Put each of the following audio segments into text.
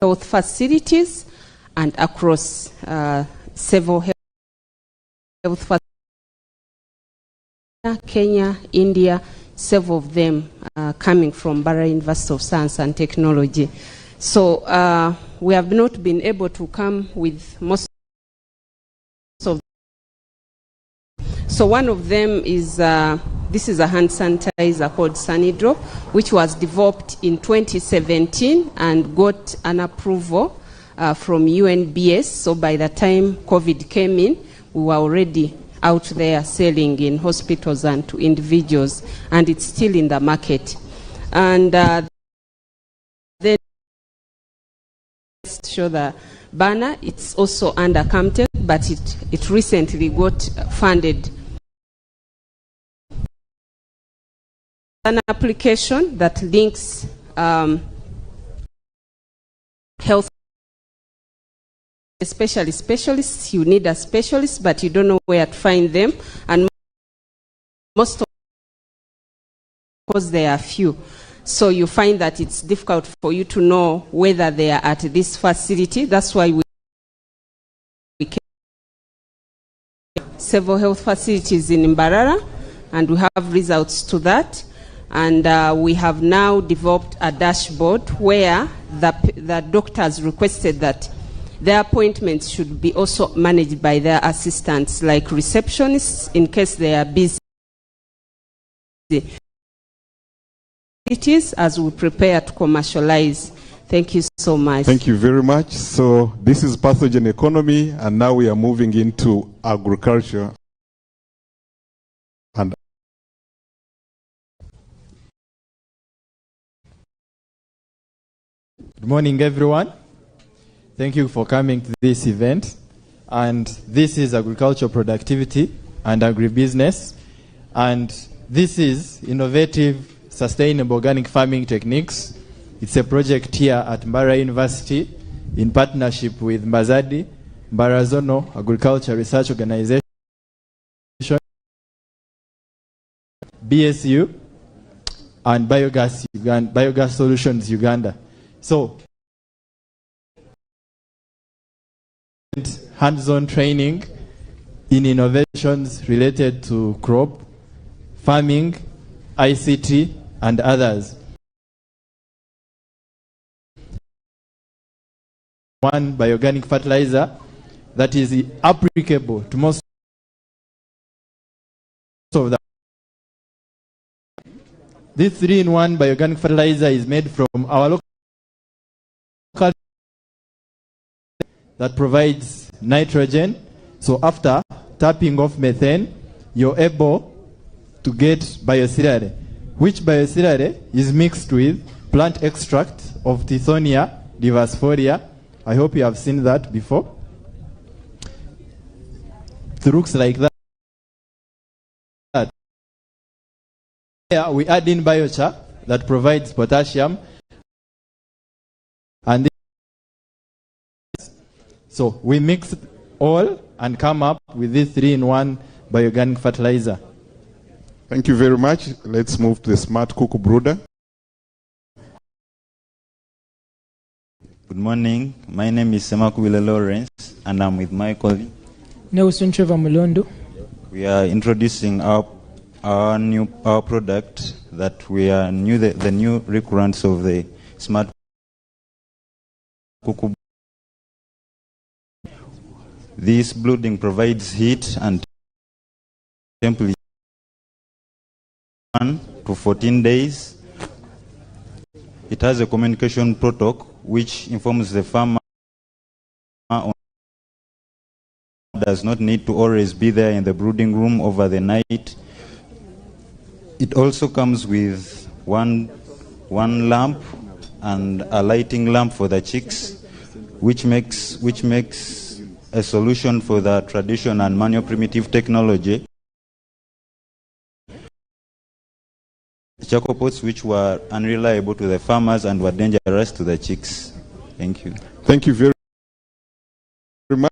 health facilities and across several health facilities. Kenya, India, several of them coming from Mbarara University of Science and Technology. So we have not been able to come with most of them. So one of them is, this is a hand sanitizer called Sunny Drop, which was developed in 2017 and got an approval from UNBS. So by the time COVID came in, we were already out there selling in hospitals and to individuals, and it's still in the market. And then show the banner, it's also under Camden, but it recently got funded. An application that links health, especially specialists. You need a specialist, but you don't know where to find them, and most of because there are few. So you find that it's difficult for you to know whether they are at this facility. That's why we several health facilities in Mbarara, and we have results to that. And we have now developed a dashboard where the doctors requested that their appointments should be also managed by their assistants, like receptionists, in case they are busy. It is as we prepare to commercialize. Thank you so much. Thank you very much. So this is pathogen economy, and now we are moving into agriculture. And good morning, everyone. Thank you for coming to this event. And this is agricultural productivity and agribusiness. And this is innovative, sustainable organic farming techniques. It's a project here at Mbarara University in partnership with Mbazadi, Mbarazono Agriculture Research Organization, BSU, and Biogas Solutions Uganda. So, hands-on training in innovations related to crop, farming, ICT, and others. One bioorganic fertilizer that is applicable to most of the. This 3-in-1 bioorganic fertilizer is made from our local that provides nitrogen. So after tapping off methane, you're able to get biocereal, which biocereal is mixed with plant extract of Tithonia diversifolia. I hope you have seen that before. It looks like that. Here we add in biochar that provides potassium, and so we mix all and come up with this 3-in-1 bioorganic fertilizer. thank you very much. Let's move to the Smart Cook Brooder. Good morning. My name is Semakuwile Lawrence, and I'm with my colleague. Nelson Trevor Mulondo. We are introducing our product that we are the new recurrence of the Smart Cook. This brooding provides heat and temperature 1 to 14 days. It has a communication protocol which informs the farmer does not need to always be there in the brooding room over the night. It also comes with one lamp and a lighting lamp for the chicks, which makes a solution for the traditional and manual primitive technology. Charcoal pots which were unreliable to the farmers and were dangerous to the chicks. Thank you. Thank you very much.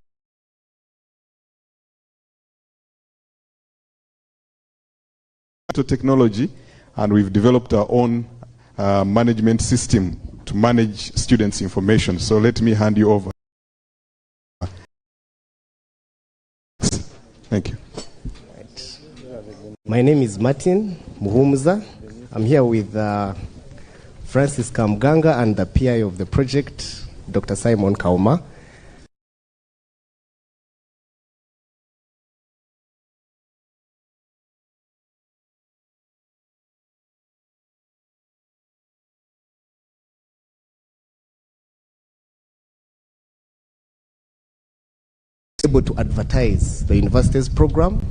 Technology, and we've developed our own management system to manage students' information. So let me hand you over. Thank you. My name is Martin Muhumuza. I'm here with Francis Kamganga and the PI of the project, Dr. Simon Kauma. Able to advertise the university's program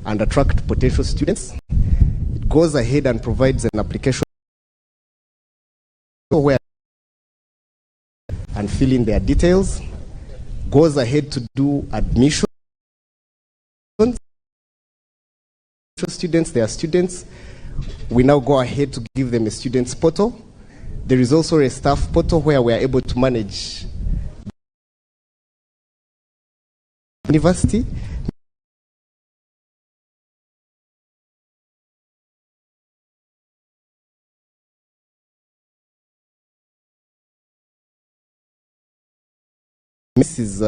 and attract potential students. It goes ahead and provides an application where and fill in their details, goes ahead to do admission. Students, they are students. We now go ahead to give them a students portal. There is also a staff portal where we are able to manage university. This is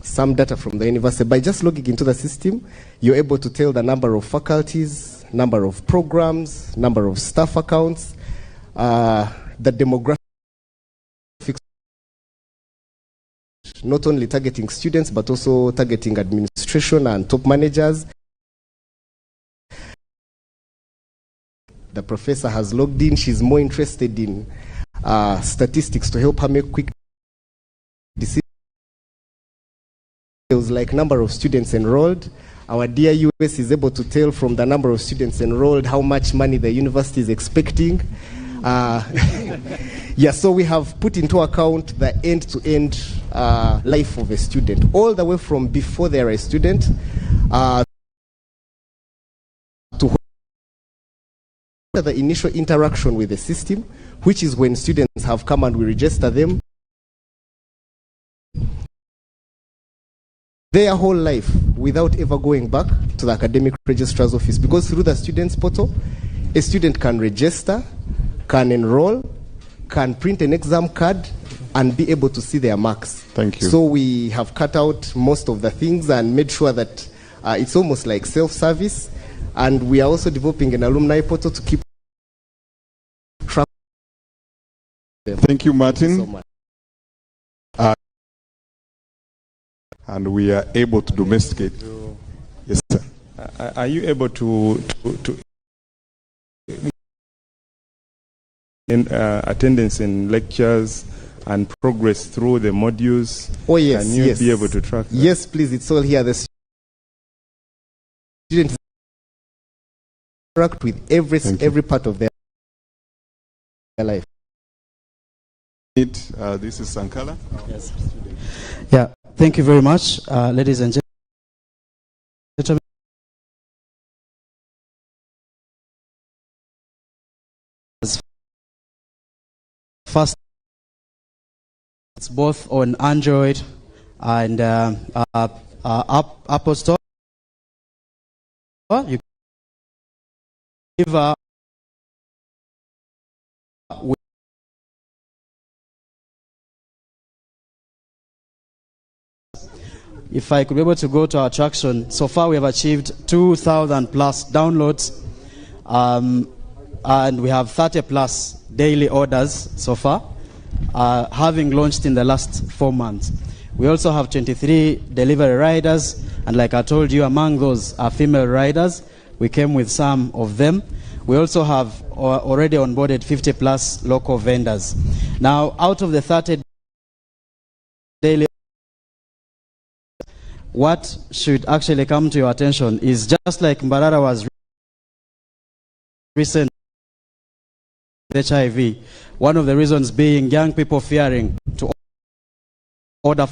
some data from the university. By just logging into the system, you're able to tell the number of faculties, number of programs, number of staff accounts, the demographics, not only targeting students, but also targeting administration and top managers. The professor has logged in. She's more interested in statistics to help her make quick decisions. Like number of students enrolled. Our dear US is able to tell from the number of students enrolled how much money the university is expecting. Yeah, so we have put into account the end-to-end life of a student, all the way from before they are a student to the initial interaction with the system, which is when students have come and we register them. Their whole life without ever going back to the academic registrar's office, because through the students portal, a student can register, can enroll, can print an exam card, and be able to see their marks. Thank you. So we have cut out most of the things and made sure that it's almost like self-service, and we are also developing an alumni portal to keep track. Thank you, Martin. Thank you so much. And we are able to domesticate. Yes, sir. Are you able to in attendance in lectures and progress through the modules? Oh yes, Can you yes. be able to track that? Yes, please. It's all here. The students interact with every part of their life. This is Sankala. Yes. Yeah. Thank you very much, ladies and gentlemen. First, it's both on Android and Apple Store. You can if I could be able to go to our attraction, so far we have achieved 2,000 plus downloads, and we have 30 plus daily orders so far, having launched in the last 4 months. We also have 23 delivery riders, and like I told you, among those are female riders. We came with some of them. We also have already onboarded 50 plus local vendors. Now, out of the 30 daily, what should actually come to your attention is just like Mbarara was recent HIV, one of the reasons being young people fearing to order,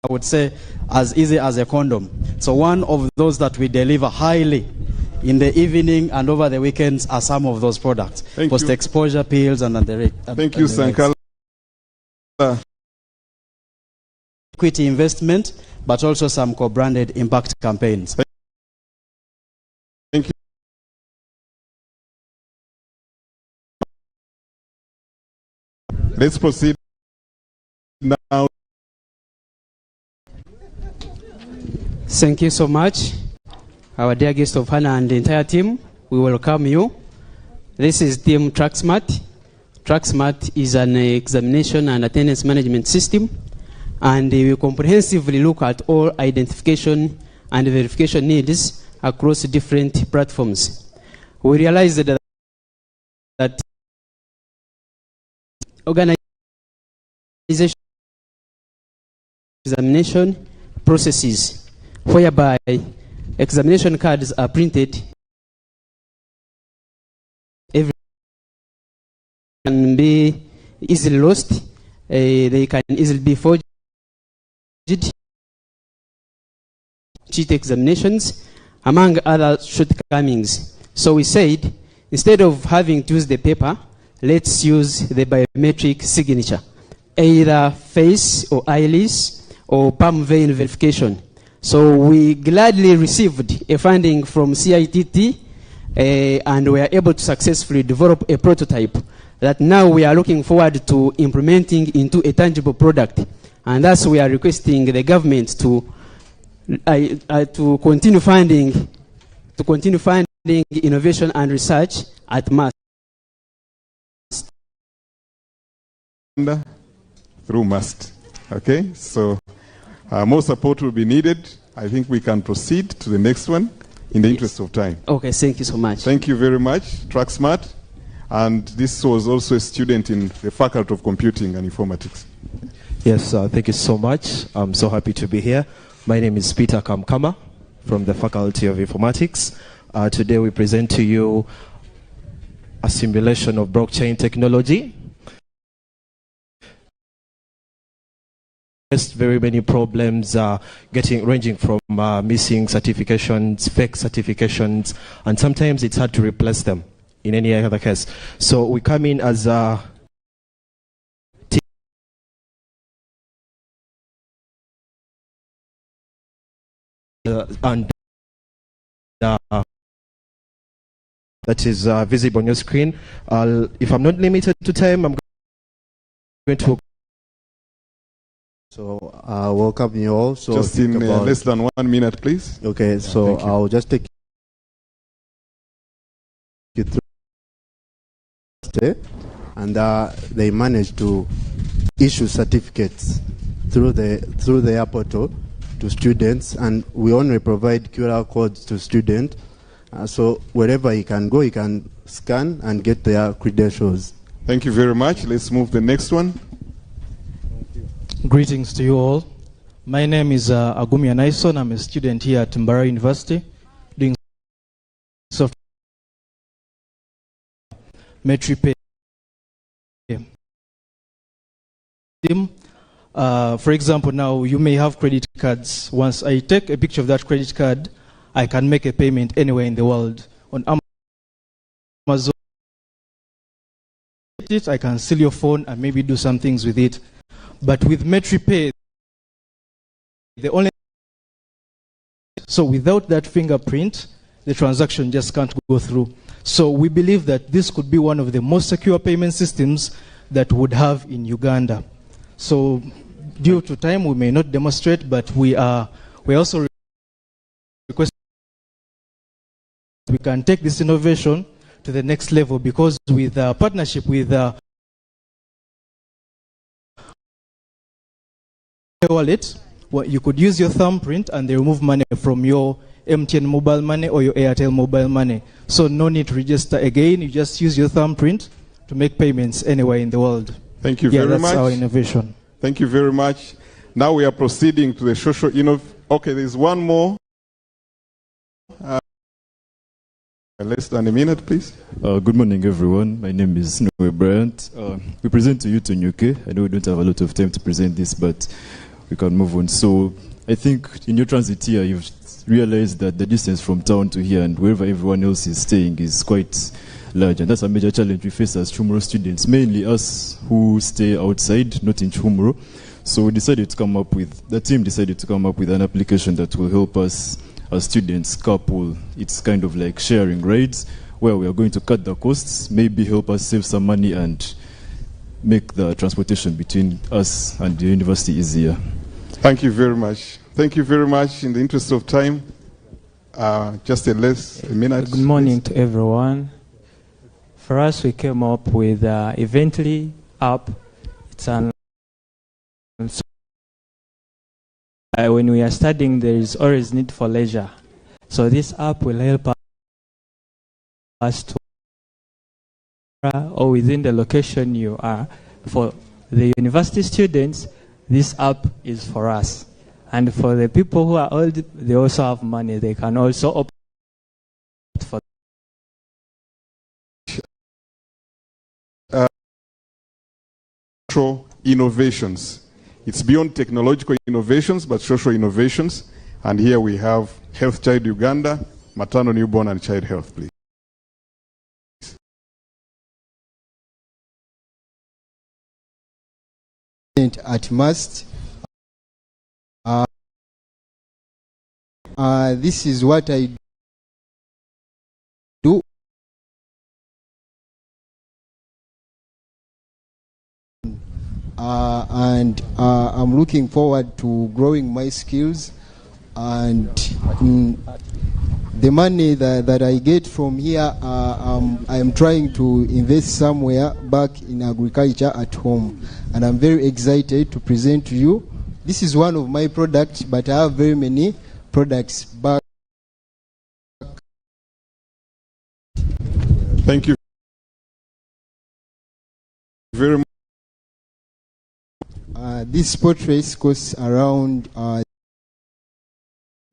I would say, as easy as a condom. So one of those that we deliver highly in the evening and over the weekends are some of those products. Post-exposure pills and the Thank you, Sankala. Equity investment, but also some co-branded impact campaigns. Let's proceed now. Thank you so much, our dear guest of honor and the entire team. We welcome you. This is Team TrackSmart. TrackSmart is an examination and attendance management system, and we comprehensively look at all identification and verification needs across different platforms. We realized that organization examination processes whereby examination cards are printed every can be easily lost, they can easily be forged, cheat examinations, among other shortcomings. So we said, instead of having to use the paper, let's use the biometric signature, either face or iris or palm vein verification. So we gladly received a funding from CITT and we are able to successfully develop a prototype that now we are looking forward to implementing into a tangible product. And thus we are requesting the government to continue funding innovation and research at mass. Through must. Okay, so more support will be needed. I think we can proceed to the next one in the interest of time. Okay, thank you so much. Thank you very much, TrackSmart. And this was also a student in the Faculty of Computing and Informatics. Yes, thank you so much. I'm so happy to be here. My name is Peter Kamkama from the Faculty of Informatics. Today we present to you a simulation of blockchain technology. Very many problems ranging from missing certifications, fake certifications, and sometimes it's hard to replace them in any other case. So we come in as a team and that is visible on your screen. If I'm not limited to time, I'm going to. So welcome you all. So just in less than 1 minute, please. Okay, so I'll just take you through. And they managed to issue certificates through the app portal to students, and we only provide QR codes to students. So wherever he can go, he can scan and get their credentials. Thank you very much. Let's move the next one. Greetings to you all. My name is Agumia Naison. I'm a student here at Mbarara University doing software MetriPay. For example, now you may have credit cards. Once I take a picture of that credit card, I can make a payment anywhere in the world. On Amazon, I can steal your phone and maybe do some things with it. But with MetriPay, so without that fingerprint, the transaction just can't go through. So we believe that this could be one of the most secure payment systems that we would have in Uganda. So due to time, we may not demonstrate, but we also request we can take this innovation to the next level, because with a partnership with wallet, you could use your thumbprint and they remove money from your MTN mobile money or your Airtel mobile money. So no need to register again. You just use your thumbprint to make payments anywhere in the world. Thank you very much. That's our innovation. Thank you very much. Now we are proceeding to the social Okay, there's one more. Less than a minute, please. Good morning, everyone. My name is Noe Bryant. We present to you Tonyuke. I know we don't have a lot of time to present this, but we can move on. So I think in your transit here, you've realized that the distance from town to here and wherever everyone else is staying is quite large. And that's a major challenge we face as Chumuro students, mainly us who stay outside, not in Chumuro. So we decided to come up with, the team decided to come up with an application that will help us as students carpool. It's kind of like sharing rides, where we are going to cut the costs, maybe help us save some money and make the transportation between us and the university easier. Thank you very much. Thank you very much. In the interest of time, just a minute. Good morning to everyone. For us, we came up with Evently app. It's an when we are studying, there is always need for leisure. So this app will help us to, or within the location you are. For the university students, this app is for us. And for the people who are old, they also have money. They can also opt for innovations. It's beyond technological innovations, but social innovations. And here we have Health Child Uganda, maternal, newborn, and child health, please. At must. This is what I do. And I'm looking forward to growing my skills, and the money that I get from here, I'm trying to invest somewhere back in agriculture at home, and I'm very excited to present to you. This is one of my products, but I have very many products back. Thank you very much. This portrait costs around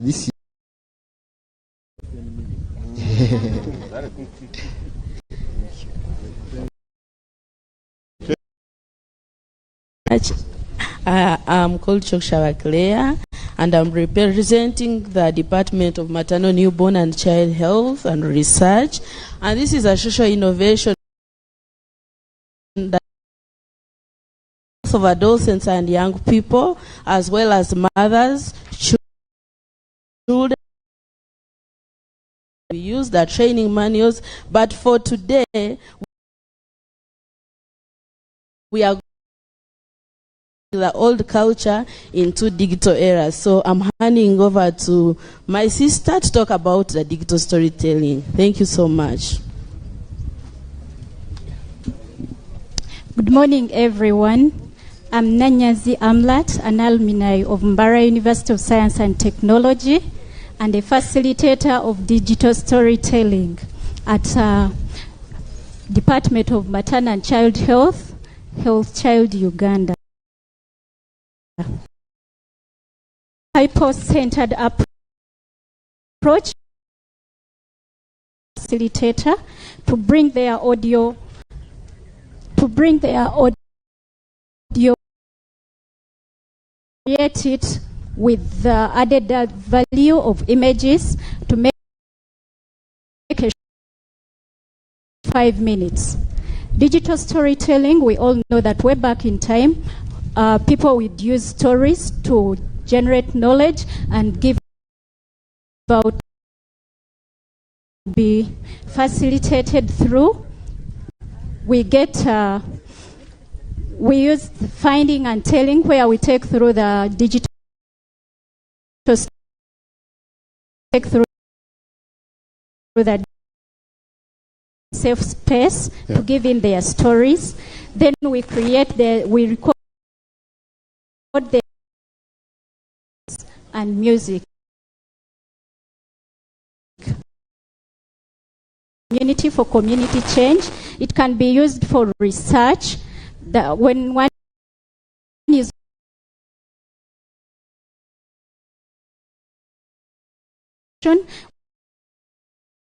this. I'm called Chokshawa Claire, and I'm representing the Department of Maternal, Newborn, and Child Health and Research. And this is a social innovation that of adolescents and young people, as well as mothers, children. We use the training manuals, but for today, we are the old culture into digital era. So I'm handing over to my sister to talk about the digital storytelling. Thank you so much. Good morning, everyone. I'm Nanyazi Amlat, an alumni of Mbarara University of Science and Technology, and a facilitator of digital storytelling at Department of Maternal and Child Health, Health Child Uganda. Hyper-centered approach facilitator to bring their audio create it with the added value of images to make a 5 minutes. Digital storytelling, we all know that way back in time, people would use stories to generate knowledge and give out, be facilitated through. We use finding and telling, where we take through the digital, take through the safe space to give in their stories. Then we record the and music. Community for community change. It can be used for research. When one is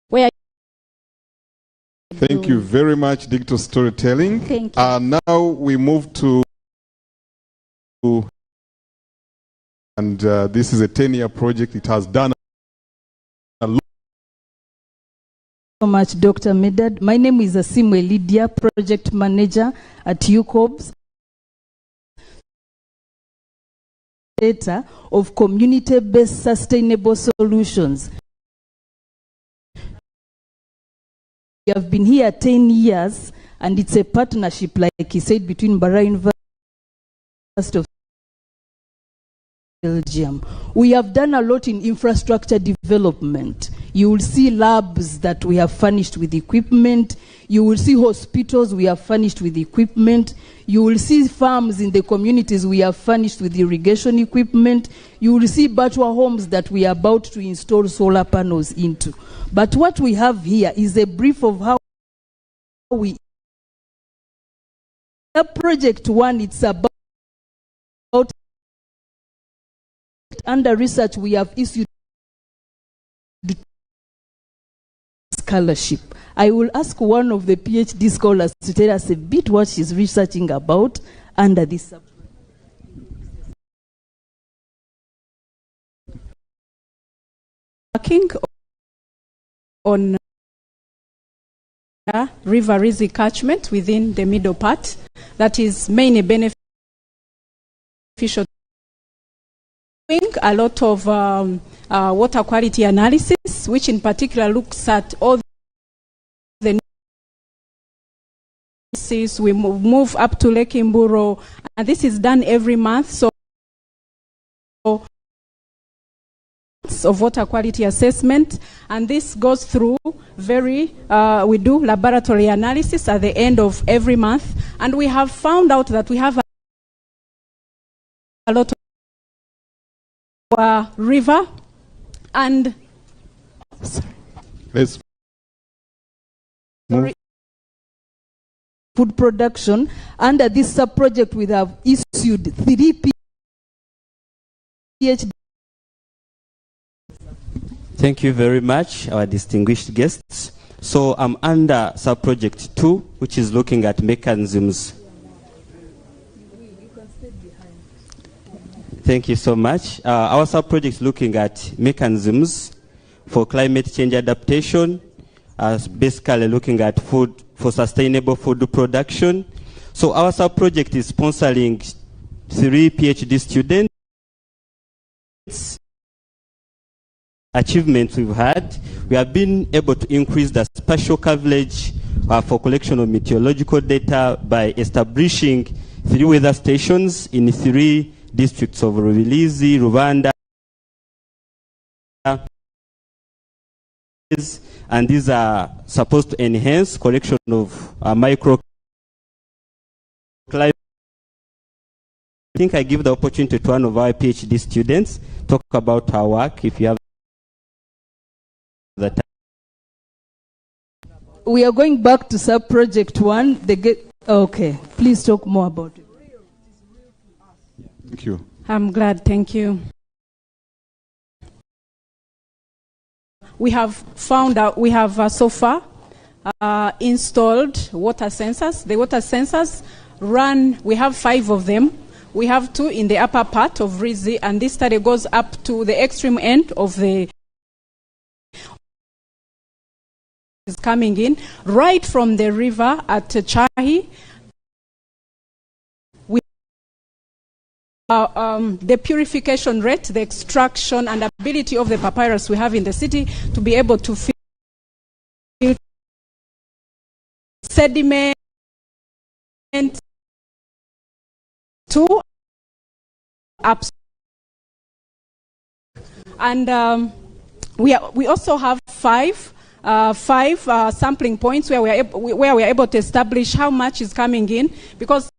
where. Thank you very much, digital storytelling. Thank you. Now we move to, and this is a 10-year project. It has done a lot. So much, Dr. Medad. My name is Asimwe Lydia, project manager at UCOBS. Data of community-based sustainable solutions. We have been here 10 years, and it's a partnership, like he said, between Mbarara University of Belgium. We have done a lot in infrastructure development. You will see labs that we have furnished with equipment. You will see hospitals we have furnished with equipment. You will see farms in the communities we have furnished with irrigation equipment. You will see Batwa homes that we are about to install solar panels into. But what we have here is a brief of how we... Project 1, it's about under research we have issued scholarship. I will ask one of the PhD scholars to tell us a bit what she's researching about under this subject. Working on river Rizi catchment within the middle part that is mainly beneficial. Doing a lot of water quality analysis, which in particular looks at all the we move up to Lake Mburo, and this is done every month. So of water quality assessment, and this goes through we do laboratory analysis at the end of every month, and we have found out that we have a lot of river and let's move. Food production. Under this sub-project we have issued 3 PhD. Thank you very much, our distinguished guests. So I'm under sub-project 2, which is looking at mechanisms. Thank you so much. Our sub-project is looking at mechanisms for climate change adaptation, basically looking at food for sustainable food production. So our sub-project is sponsoring 3 PhD students. Achievements we've had, we have been able to increase the spatial coverage for collection of meteorological data by establishing 3 weather stations in 3 districts of Rubirizi, Rubanda, and these are supposed to enhance collection of microclimate. I think I give the opportunity to one of our PhD students talk about our work, if you have the time. We are going back to sub-project 1. Okay, please talk more about it. Thank you. I'm glad, thank you. We have found out, we have so far installed water sensors. The water sensors run, we have 5 of them. We have 2 in the upper part of Rizi, and this study goes up to the extreme end of the is coming in right from the river at Chahi. We the purification rate, the extraction and ability of the papyrus we have in the city to be able to filter sediment to absorb. And we also have 5 sampling points where we are able to establish how much is coming in, because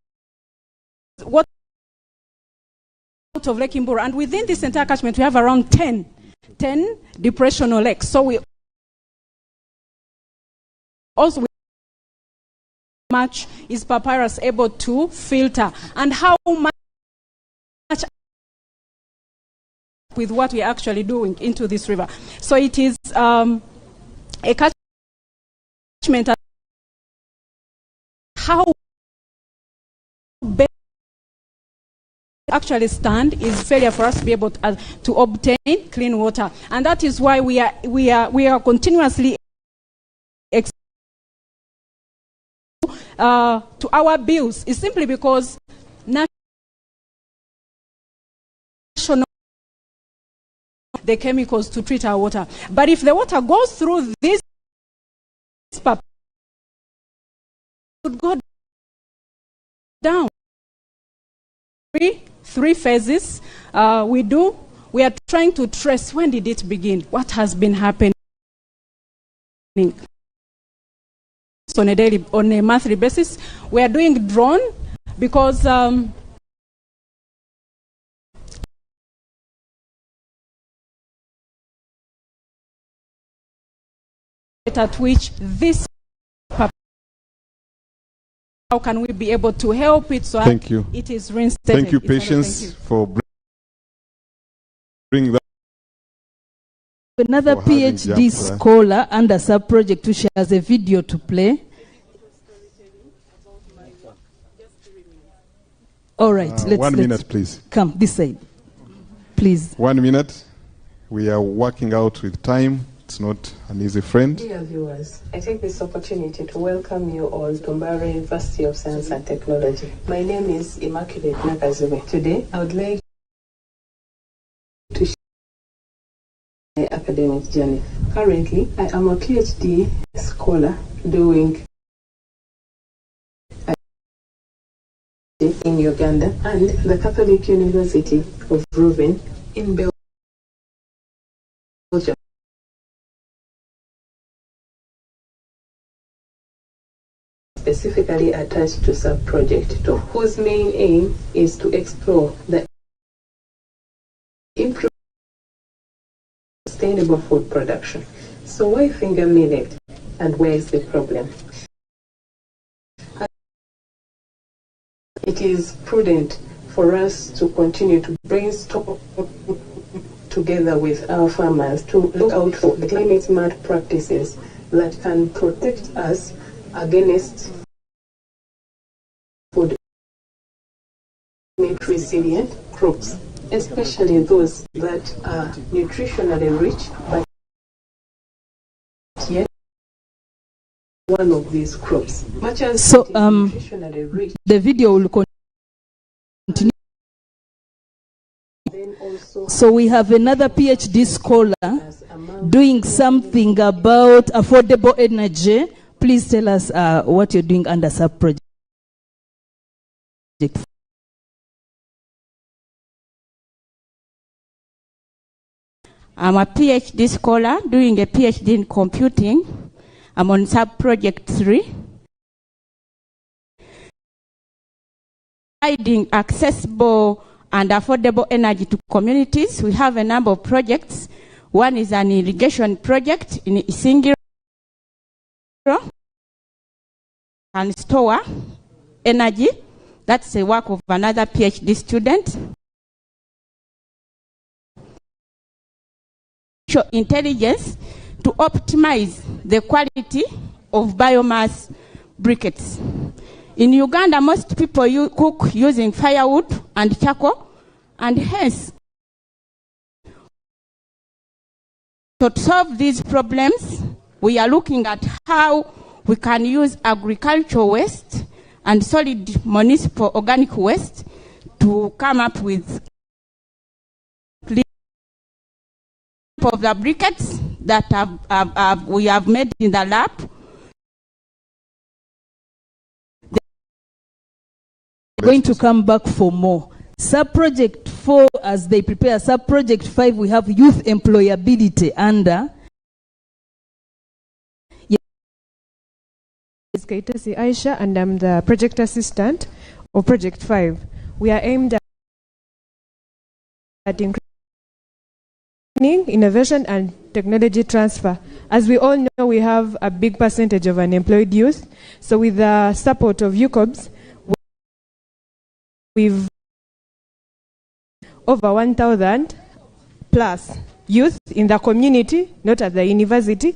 what out of Lake Mburo, and within this entire catchment we have around 10 depressional lakes. So we also much is papyrus able to filter, and how much with what we are actually doing into this river. So it is a catchment. How best actually stand is failure for us to be able to obtain clean water, and that is why we are continuously to our bills. Is simply because national the chemicals to treat our water. But if the water goes through this go down. Three phases we are trying to trace when did it begin, what has been happening on a monthly basis. We are doing drone because at which this, how can we be able to help it so Thank you. It is reinstated. Thank you, Patience, for bringing that. Another PhD scholar under sub-project who shares a video to play. All right, let's 1 minute, please. Come this side, please. 1 minute. We are working out with time. It's not an easy friend. Dear viewers, I take this opportunity to welcome you all to Mbarara University of Science and Technology. My name is Immaculate Nakazube. Today, I would like to share my academic journey. Currently, I am a PhD scholar doing in Uganda and the Catholic University of Reuven in Belgium. Specifically attached to sub-project 2, whose main aim is to explore the improved sustainable food production. So why finger millet and where is the problem? It is prudent for us to continue to brainstorm together with our farmers to look out for the climate-smart practices that can protect us against food resilient crops, especially those that are nutritionally rich, but yet one of these crops. Much as so, nutritionally rich, the video will continue. So we have another PhD scholar doing something about affordable energy. Please tell us what you're doing under sub-project. I'm a PhD scholar doing a PhD in computing. I'm on sub-project 3. Providing accessible and affordable energy to communities. We have a number of projects. One is an irrigation project in Isingiro and store energy. That's the work of another PhD student. Intelligence to optimize the quality of biomass briquettes. In Uganda, most people cook using firewood and charcoal, and hence, to solve these problems, we are looking at how we can use agricultural waste and solid municipal organic waste to come up with of the briquettes that we have made in the lab. We're going to come back for more. Sub-project 4, as they prepare sub-project 5, we have youth employability under. It's Kaitasi Aisha, and I'm the project assistant of Project 5. We are aimed at increasing innovation and technology transfer. As we all know, we have a big percentage of unemployed youth. So with the support of UCOBs, we've over 1,000 plus youth in the community, not at the university.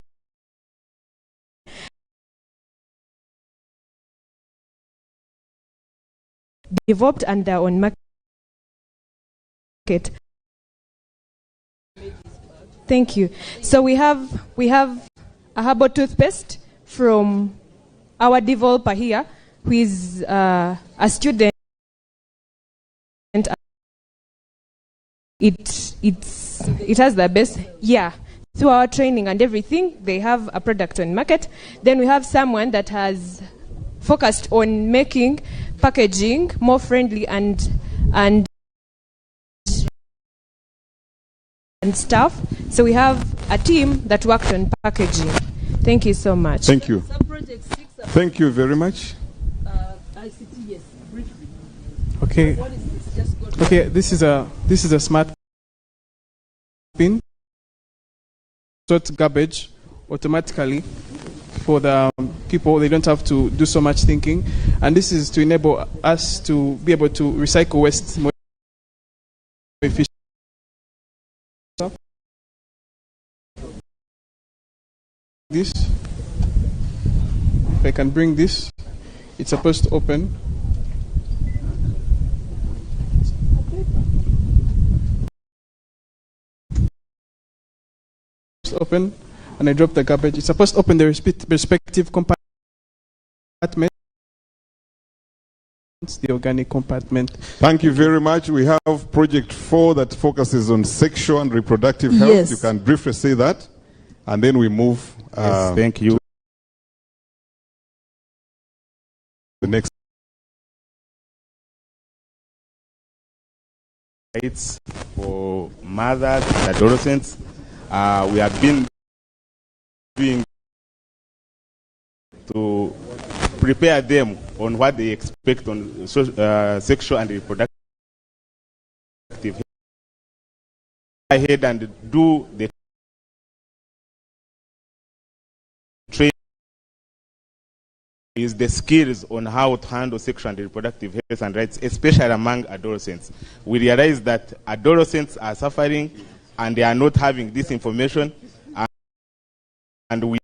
Developed and their own market. Thank you. So we have a herbal toothpaste from our developer here, who is a student. It has the best, through our training and everything, they have a product on market. Then we have someone that has focused on making packaging more friendly and stuff. So we have a team that worked on packaging. Thank you so much. Thank you. Thank you very much. ICT, yes, briefly. Okay. What is this? Just go to Okay, this is a smart bin. Sort garbage automatically for the people. They don't have to do so much thinking, and this is to enable us to be able to recycle waste more efficiently. This, if I can bring this, it's supposed to open. Open, and I drop the garbage. It's supposed to open the respective compartment, the organic compartment. Thank you very much. We have project 4 that focuses on sexual and reproductive health. Yes. You can briefly say that, and then we move. Yes, thank you. The next. It's for mothers and adolescents. We have been doing to prepare them on what they expect on sexual and reproductive health. Ahead and do the training is the skills on how to handle sexual and reproductive health and rights, especially among adolescents. We realize that adolescents are suffering and they are not having this information, and we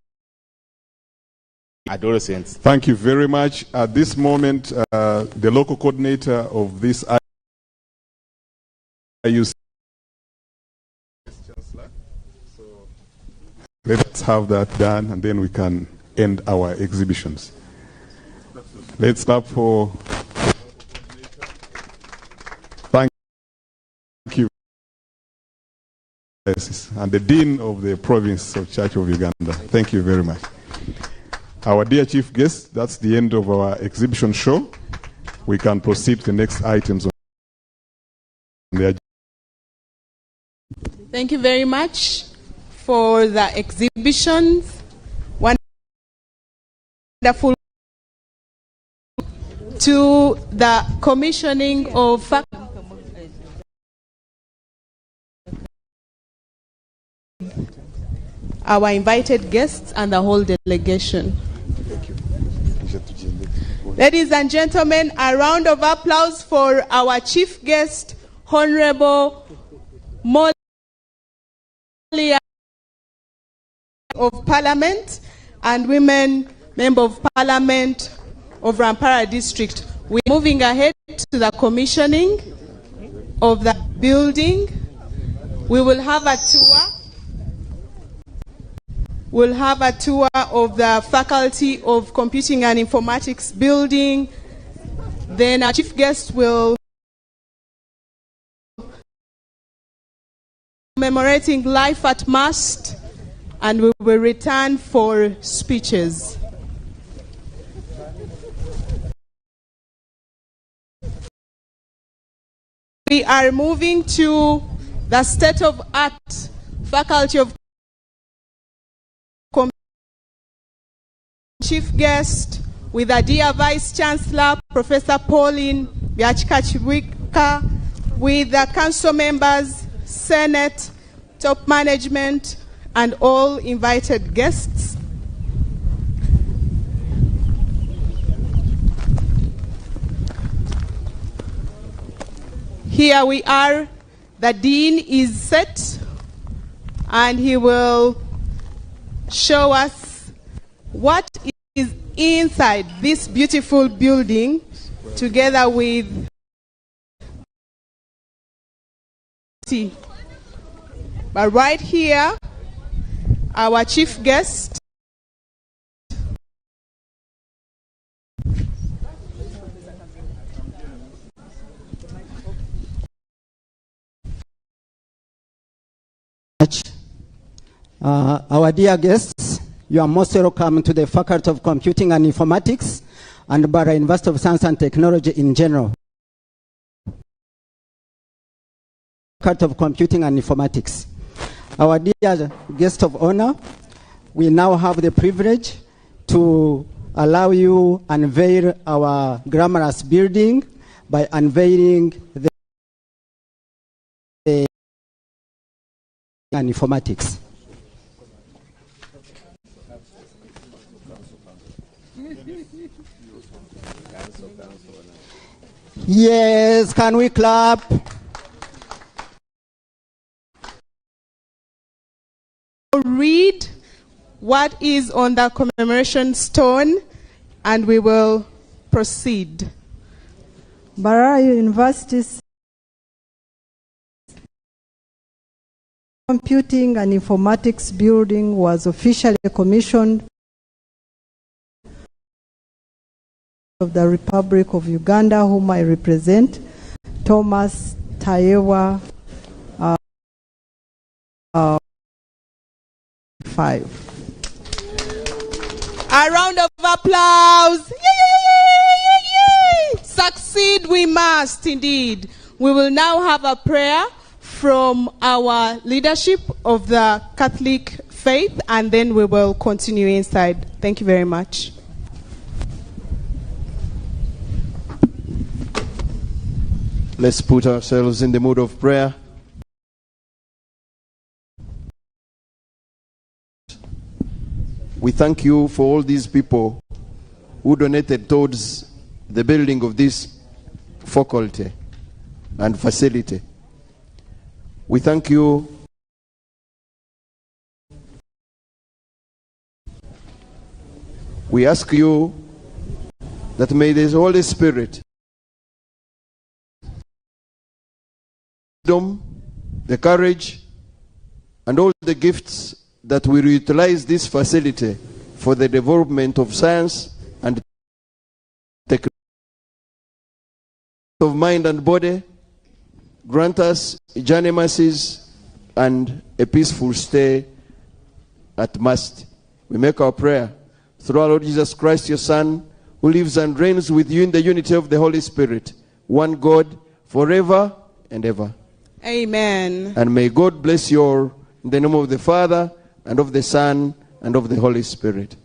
adolescents. Thank you very much. At this moment, the local coordinator of this IUC. Let's have that done, and then we can end our exhibitions. Let's clap for. Thank you. And the Dean of the Province of Church of Uganda. Thank you very much. Our dear chief guest, that's the end of our exhibition show. We can proceed to the next items on the agenda. Thank you very much for the exhibitions. Wonderful. To the commissioning of our invited guests and the whole delegation. Ladies and gentlemen, a round of applause for our chief guest, Honorable Molia of Parliament and Women Member of Parliament of Mbarara District. We're moving ahead to the commissioning of the building. We will have a tour. We'll have a tour of the Faculty of Computing and Informatics building. Then our chief guest will commemorating life at mast, and we will return for speeches. We are moving to the state-of-art Faculty of Chief guest with our dear Vice Chancellor, Professor Pauline Byachika, with the council members, Senate, top management, and all invited guests. Here we are. The Dean is set, and he will show us what is inside this beautiful building, together with but right here, our chief guest, our dear guests, you are most welcome to the Faculty of Computing and Informatics. and Mbarara University of Science and Technology in general. Faculty of Computing and Informatics. Our dear guest of honor, we now have the privilege to allow you unveil our glamorous building by unveiling the and informatics. Yes, can we clap? Read what is on the commemoration stone and we will proceed. Mbarara University's Computing and Informatics building was officially commissioned of the Republic of Uganda, whom I represent, Thomas Tayewa 5. A round of applause. Yay! Succeed we must indeed. We will now have a prayer from our leadership of the Catholic faith, and then we will continue inside. Thank you very much. Let's put ourselves in the mood of prayer. We thank you for all these people who donated towards the building of this faculty and facility. We thank you we ask you that may the Holy Spirit, the courage, and all the gifts that will utilize this facility for the development of science and technology of mind and body, grant us journey mercies and a peaceful stay at Mast. We make our prayer through our Lord Jesus Christ, your Son, who lives and reigns with you in the unity of the Holy Spirit, one God, forever and ever. Amen. And may God bless you all in the name of the Father, and of the Son, and of the Holy Spirit.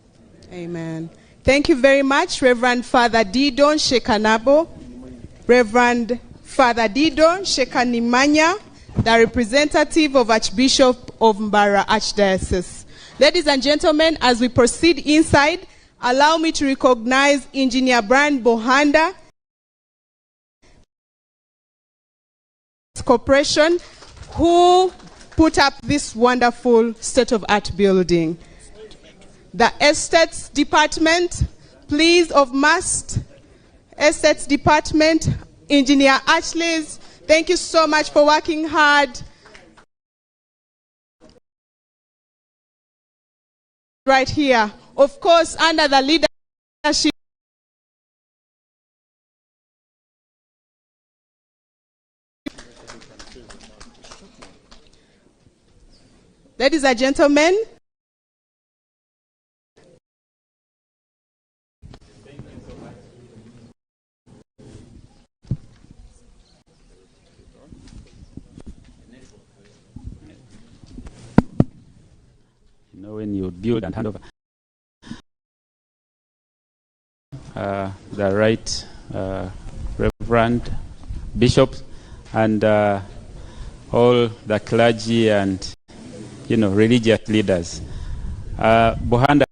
Amen. Thank you very much, Reverend Father Didon Shekanabo, Reverend Father Didon Shekanimanya, the representative of Archbishop of Mbarara Archdiocese. Ladies and gentlemen, as we proceed inside, allow me to recognize Engineer Brian Bohanda, Corporation, who put up this wonderful state-of-art building. The Estates Department, please, of Mast, Estates Department, Engineer Ashleys, thank you so much for working hard. Right here, of course, under the leadership ladies and gentlemen, you know, when you build and hand over the right Reverend Bishop and all the clergy and religious leaders. Bohanda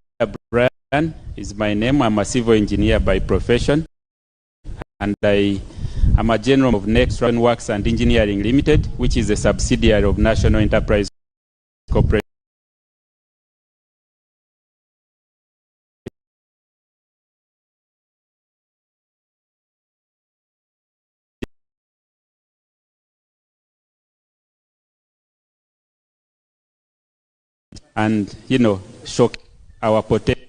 Brian is my name. I'm a civil engineer by profession, and I am a general of Next Works and Engineering Limited, which is a subsidiary of National Enterprise Corporation. And, show our potential.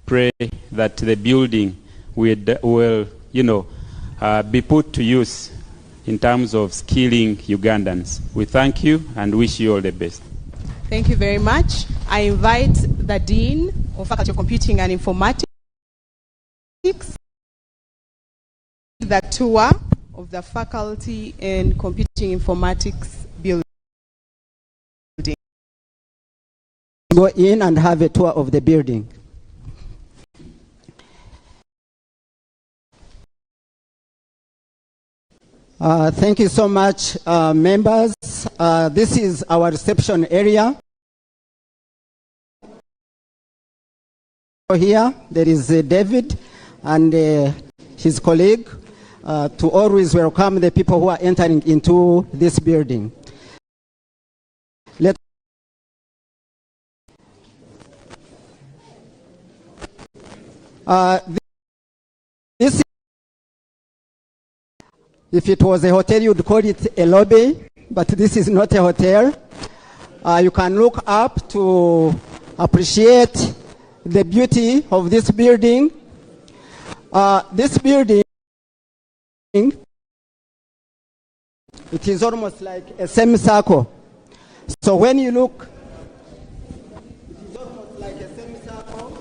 Pray that the building will be put to use in terms of skilling Ugandans. We thank you and wish you all the best. Thank you very much. I invite the Dean of Faculty of Computing and Informatics, the tour of the Faculty and Computing Informatics building. Go in and have a tour of the building. Thank you so much, members. This is our reception area. Here, there is David and his colleague to always welcome the people who are entering into this building. This, if it was a hotel, you'd call it a lobby, but this is not a hotel. You can look up to appreciate the beauty of this building. This building, it is almost like a semicircle. So when you look, it is almost like a semicircle.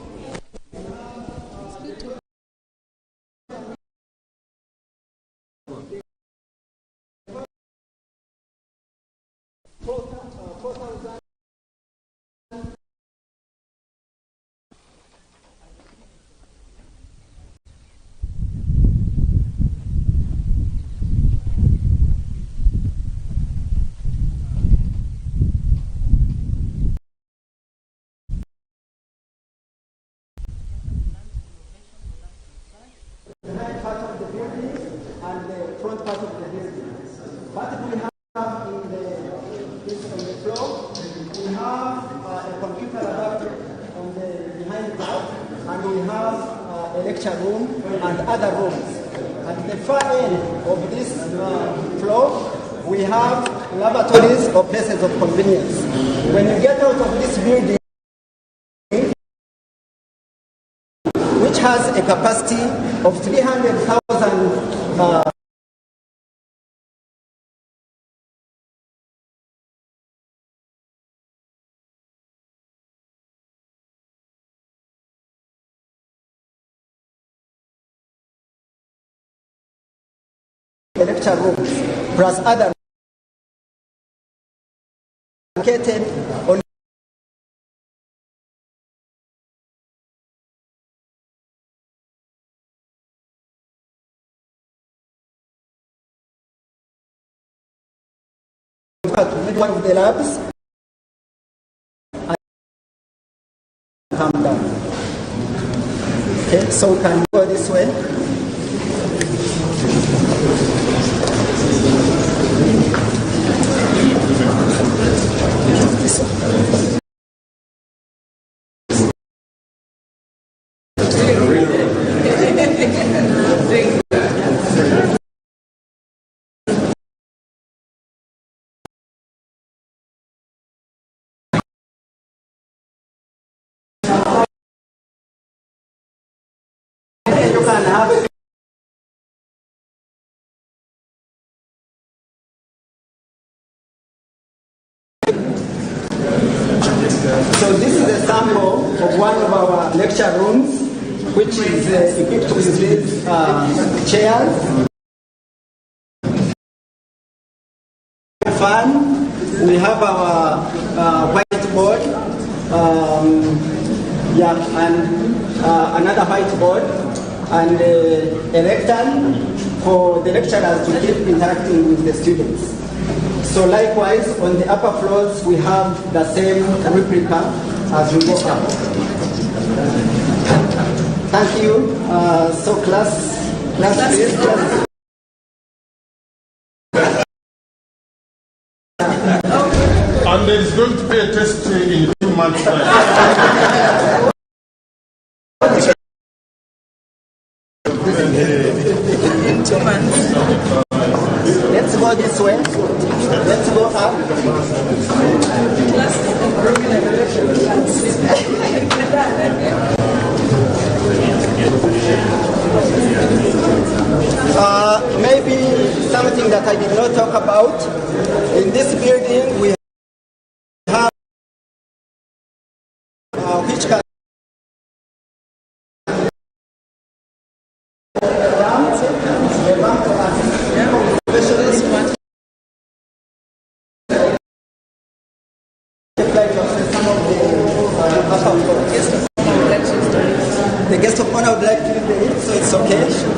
Room and other rooms. At the far end of this floor, we have lavatories or places of convenience. When you get out of this building, which has a capacity of 300,000 lecture rooms, plus other located on one of the labs and come down. Okay, so we can go this way. So this is a sample of one of our lecture rooms, which is equipped with these chairs. Fan. We have our whiteboard, and another whiteboard, and a lectern for the lecturers to keep interacting with the students. So likewise, on the upper floors, we have the same replica as we go up. Thank you. So class please. Class. And there is going to be a test in 2 months' time. In 2 months. Let's go this way. Let's go up. Maybe something that I did not talk about. In this building, we The guest of honor would like to leave the hit, so it's okay.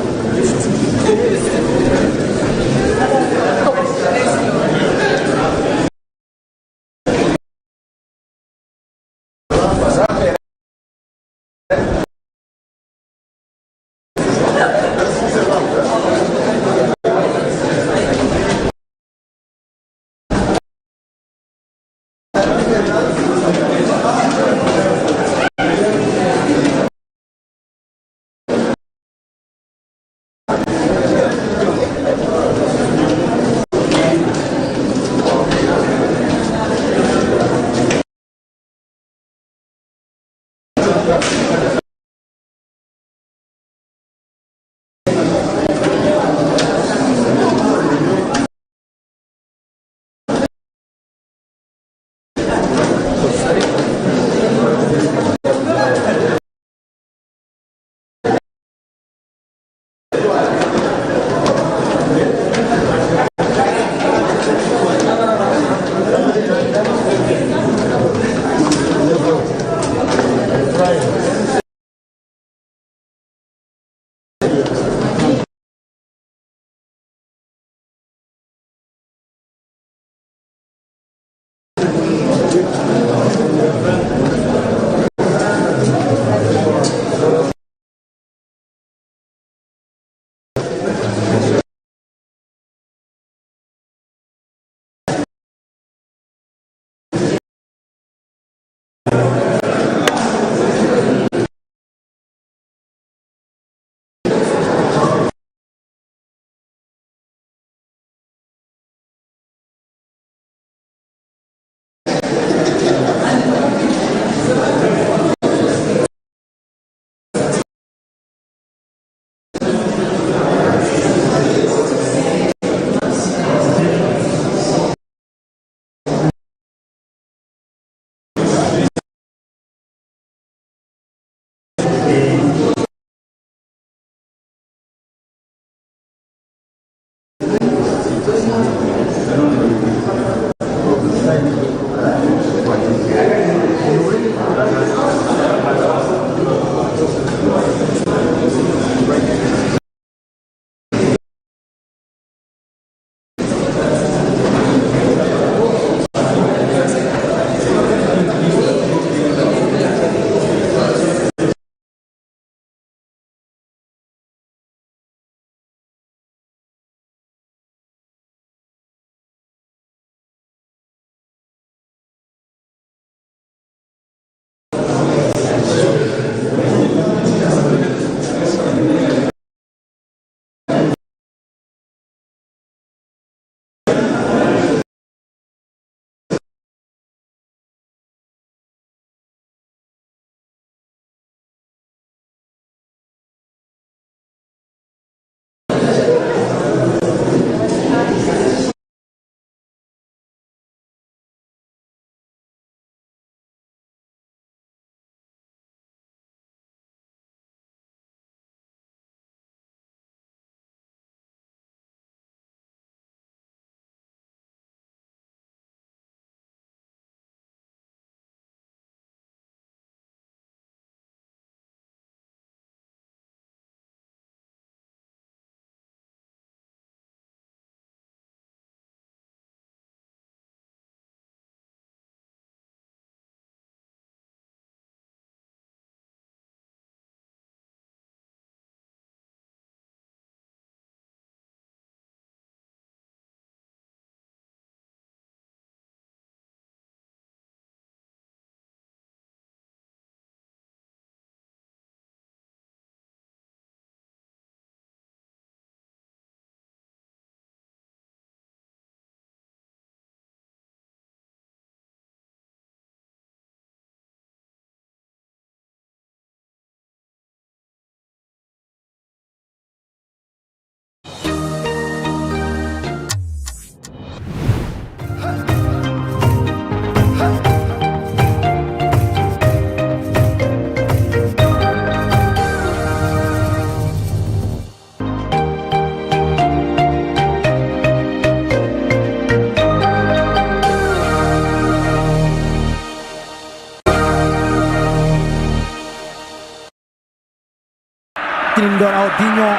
Kingdom Aldinho.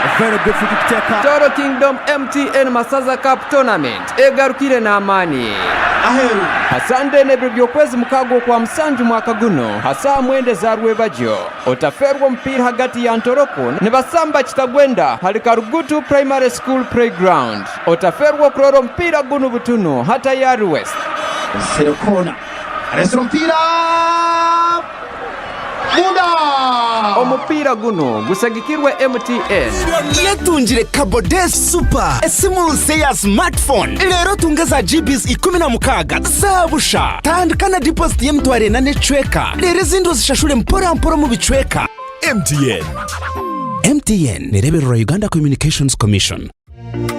A very good free kick taker. Toro Kingdom MTN Masaza Cup Tournament egarukire n'amani. Aheru Hasande nebyo byokwezi mukago kwa msanju mwaka guno hasa mwende za Rwebajo otaferwa mpira hagati ya Ntoroko ne Basamba Kitagwenda hali Karugutu Primary School Playground otaferwa kuroro mpira guno butuno hata ya West Zero corner Aresro mpira Muda omupira guno gusagikirwe MTN yatungire Kabode Super esimuluse ya smartphone lero tungeza GBs 16 zabusha tandikana deposit y'emtware na networka lero zindo zishashure mpora mu bicweka MTN nerebero Uganda Communications Commission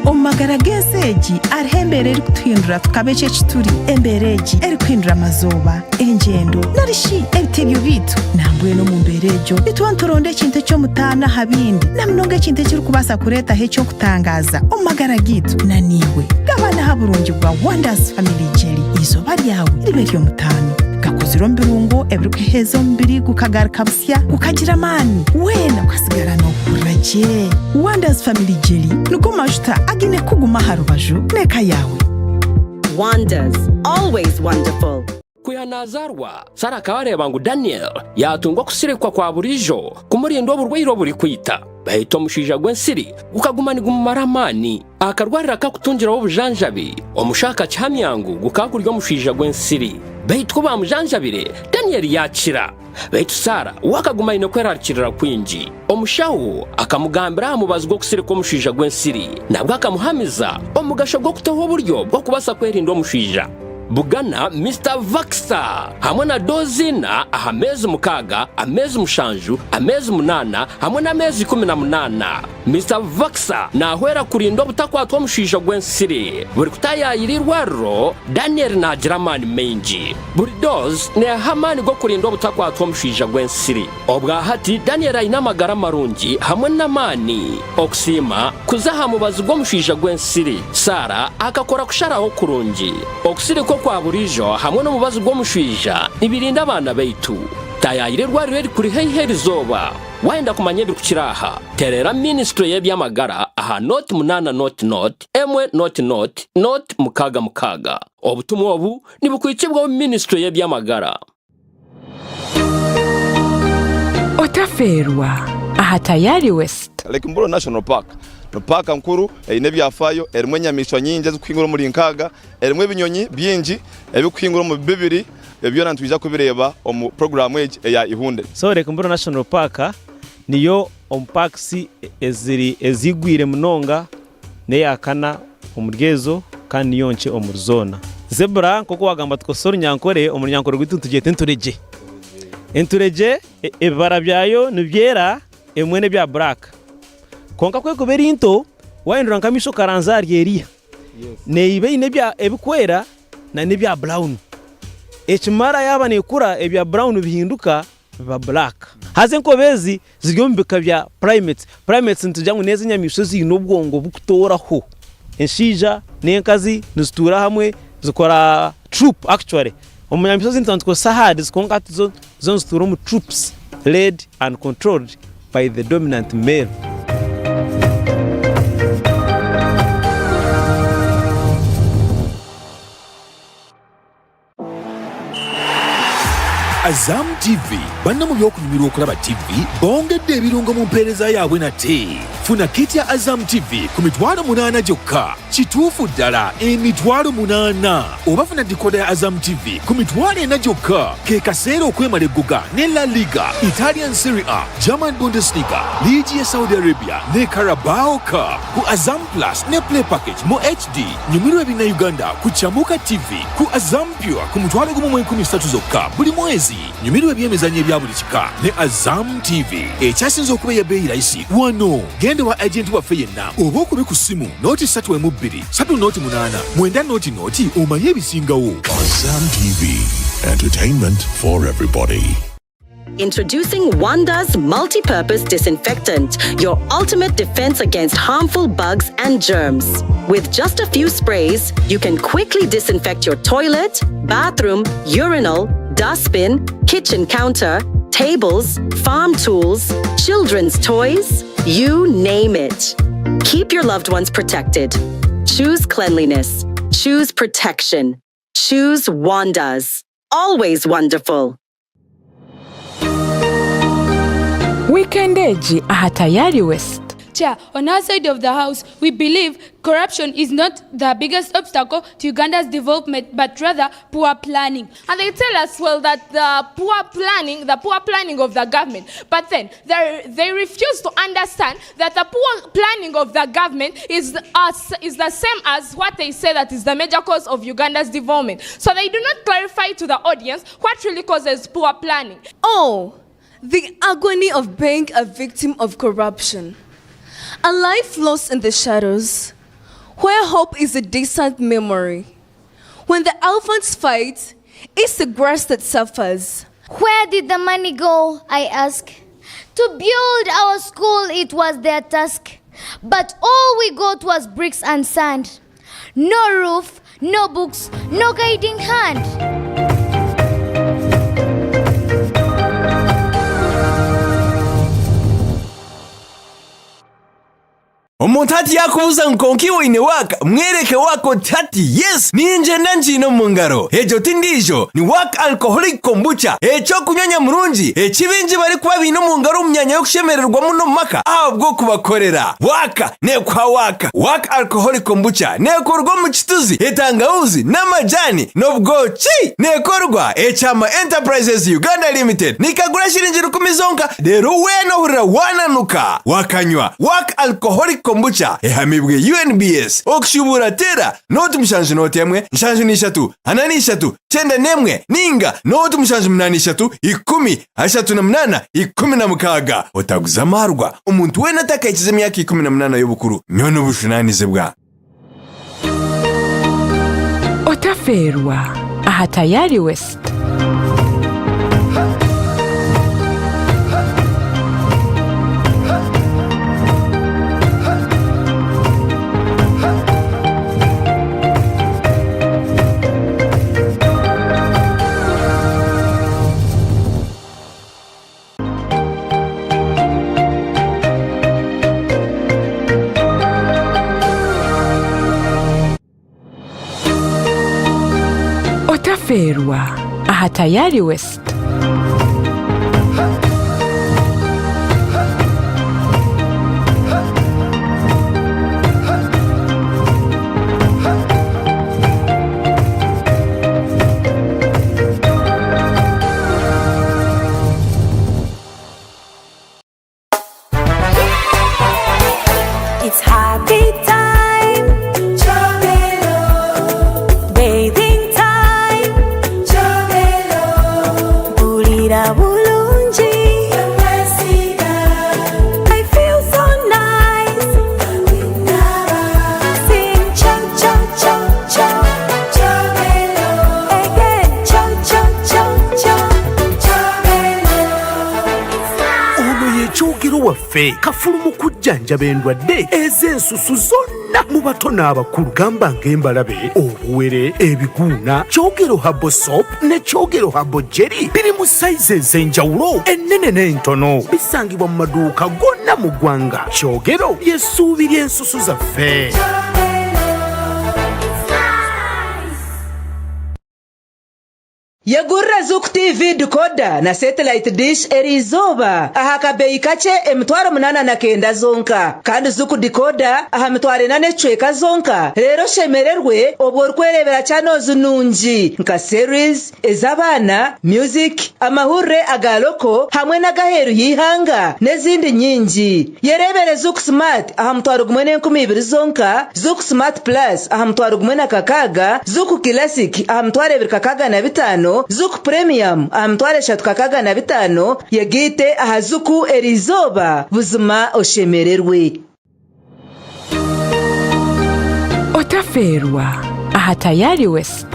Omagarageseji arihembere eri kutuhindura tukabeche chituri embereji eri kuhindura mazoba engendo narishi ebitebyo bitu nambwe no mumberejo bitwanturonde kintu cyo mutana habindi namnonge kintu kiri kubasa kureta hecho kutangaza omagaragitu naniwe gabana haburungi bwa Wonders Family Jelly izo baryawe riberiyo mutano gakuziro mbirungo ebiri kuhezo mbiri gukagarika busya gukagira mani wena kwasigara no kuraje Wonders Family Jelly nuko majuta agine kuguma harubaju neka yawe Wonders always wonderful kuyanazarwa Sara kabareba ngo Daniel yatungwa kusirekwa kwa burijo kumurindo burwiro buri kwita bahito mushija gwensiri ukagumani gumaramani akarwarira kakutungira obujanjabi omushaka cyamyangu gukakuryo mushija gwensiri bahitwa bamujanjabire Daniel yakira bahito Sara wakaguma ino kwerarikirira kwinji omushawo akamugambira amubazwa kusireka omushija gwensiri nabwo akamuhamiza omugasho gwo kutoho buryo bwo kubasa kwerinda omushija Bugana Mr. Vaxa hamwe na dozina ahamezi mukaga amezi mushanju amezi munana hamwe na amezi 18 Mr. Vaxa nahwera kurindo butakwatwa mushija gwensiri buri kutayayirirwaro Daniel na German menji buri doz ne hamani go kurindo butakwatwa mushija gwensiri obwa hati Daniel ayina magara marungi hamwe na mani oksima kuzaha mubazi go mushija gwensiri Sara akakora kusharaho kurungi oksiri ko kwa burijo hamwe no mubazi gwo mushija nibirinda abana baitu tayayirirwa rero kuri heheri zoba wenda kumanye bikukiraha terera ministry y'ebyamagara aha not munana not emwe not mukaga obutumwa obu nibukwikibwa ministry y'ebyamagara otaferwa aha tayari West Mburo National Park no park nkuru ine byafayo erimwe nyamisho nyinje zukwingura muri nkaga erimwe binyonyi byinji ebikwingura mu bibiri ebyo nantwiza kubireba omu program age ya ihunde so Mburo National Park niyo parksi ezigwire munonga ne yakana omurgezo kandi yonche omurzona zebra koko wagamba tukosoro nyankore omuryankore gwituntuge entureje ebara byayo nibyera emwene bya black konka kwe kuberi into waindura nkamisho karanzari eria neibe inebya ebikwera na nebya brown echimara yaba nekura ebya brown bihinduka ba black haze nkobezi ziryombeka bya primates ntujyangu neza nyamishozi inobwongo bukutoraho enshija nenkazi nzitura hamwe zikora troop actually omunyamishozi ntantko sahad zikonka zo nzitura mu troops led and controlled by the dominant male AZAM TV banna mu byokunyumirwa okulaba TV bongedde ebirungo mu mpeereza yaabwe nate funa kit ya AZAM TV ku mitwalo 8 gyokka kituufu ddala emitwalo 8 oba funa dikoda ya AZAM TV ku mitwalo 4 gyokka ke kaseera okwemala eggoga ne La Liga, Italian Serie A, German Bundesliga, Ligi ya Saudi Arabia ne Carabao Cup ku AZAM Plus ne Play Package mu HD nyumirwa ebina Uganda ku Chamuka TV ku AZAM Pure ku mutwalo 13 zokka buli mwezi nyumirwa ebyemizannyo ebya buli kika ne AZAM TV ekyasinze okuba ebbeeyi rayisi wano genda wa agent waffe yenna oba okube ku ssimu nooti 3.2 3.8 9 omanye ebisingawo. AZAM TV, entertainment for everybody. Introducing Wonders Multi-Purpose Disinfectant, your ultimate defense against harmful bugs and germs. With just a few sprays, you can quickly disinfect your toilet, bathroom, urinal, dustbin, kitchen counter, tables, farm tools, children's toys, you name it. Keep your loved ones protected. Choose cleanliness. Choose protection. Choose Wanda's. Always wonderful. Weekend Edge Ahatayari West. Chair, on our side of the house, we believe corruption is not the biggest obstacle to Uganda's development, but rather poor planning. And they tell us, well, that the poor planning of the government. But then they refuse to understand that the poor planning of the government is the same as what they say that is the major cause of Uganda's development. So they do not clarify to the audience what really causes poor planning. Oh, the agony of being a victim of corruption. A life lost in the shadows, where hope is a distant memory. When the elephants fight, it's the grass that suffers. Where did the money go, I ask? To build our school, it was their task. But all we got was bricks and sand. No roof, no books, no guiding hand. Omuntu ati yakubuza nkonki woine waka mwereke wako tati yes ninje nanjino mungaro ejo tindijo ni waka alcoholic kombucha echo kunyonya murungi ekibinji bari kuba bino mungaro umyanya yo kushemererwa muno maka ahubwo kubakorera waka ne kwa waka alcoholic kombucha ne korwa mu kituzi etangauzi n'amajani n'ubwoki ne korwa echama Enterprises Uganda Limited nikagura shiringi 10 zonka rero weno hurira wananuka wakanywa waka alcoholic kombucha ehamibwe UNBS okshubura tera notu mshanju notemwe mshanju nishatu ananishatu chenda nemwe ninga notu mshanju mnanishatu 10 ashatu na mnana 16 otaguzamarwa umuntu wena takaichize myaka 18 y'obukuru nyono bushunanize bwa Otaferwa Ahatayari West. Otaferwa Ahatayari West. It's happy time, Chobelo. Bathing time, Chobelo. Bulira bulungi, I feel so nice. Sing chom chom chom chom, Chobelo. Again chom chom chom chom, Chobelo. Ono yekyogero waffe kafulumu kujjanjaba endwadde ez'ensusu zonna mu bato n'abakulu gamba ng'embalabe obuwere ebiguuna kyogero habo soap ne kyogero habo jeri biri mu sayizi ez'enjawulo ennene n'entono bisangibwa mu maduuka gonna mu ggwanga kyogero ly'essuubi ly'ensusu zaffe. Yegurra Zuku TV decoder na satellite dish erizoba aha kabeyi kace emitwaro 89 zonka kandi Zuku decoder aha mitwaro 8 zonka rero shemererwe obwo kwerebera channels nungi nka series ezabana music amahure agaloko hamwe na gaheru yihanga nezindi nyingi yerebere Zuku smart aha mitwaro 12 zonka Zuku smart plus aha mitwaro 16 Zuku classic aha mitwaro 25 Zuku Premium amtware 35 yegite aha Zuku erizoba buzima oshemererwe. Otaferwa Ahatayari West.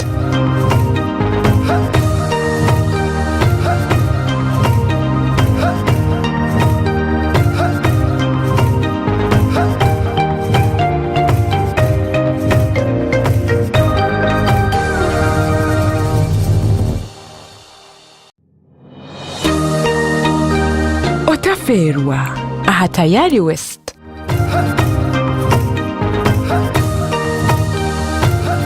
Otaferwa aha tayari West.